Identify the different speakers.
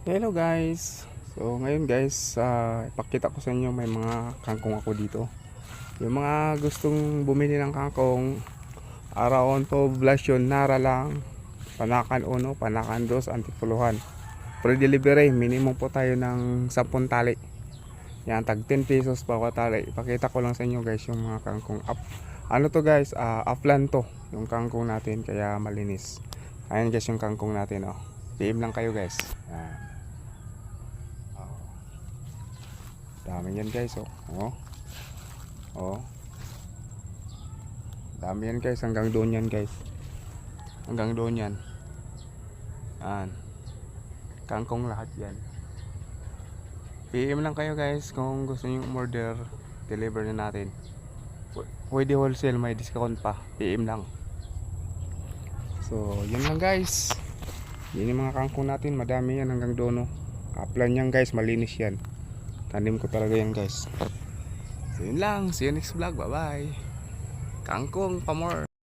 Speaker 1: Hello guys. So ngayon guys, ipakita ko sa inyo may mga kangkong ako dito. Yung mga gustong bumili ng kangkong around poblasyon Nara lang, Panakan 1, Panakan 2, Antipuluhan. Free delivery, minimum po tayo ng 10 tali. Yan, tag 10 pesos bawat tali. Ipakita ko lang sa inyo guys yung mga kangkong up. Ano to guys, upland to yung kangkong natin, kaya malinis. Ayan guys yung kangkong natin, oh. PM lang kayo guys. Yan. Dami yan guys, oh. Oh. Dami yan guys, hanggang doon yan guys. Hanggang doon yan. Yan. Kangkong lahat yan. PM lang kayo guys kung gusto niyo order, deliver na natin. Pwede wholesale, may discount pa. PM lang. So, yun lang guys. Yun yung mga kangkong natin, madami yan hanggang doon, oh. Kaplan yan guys, malinis yan. Tanim ko talaga yan guys. So yun lang, see you next vlog, bye bye. Kangkong pa more.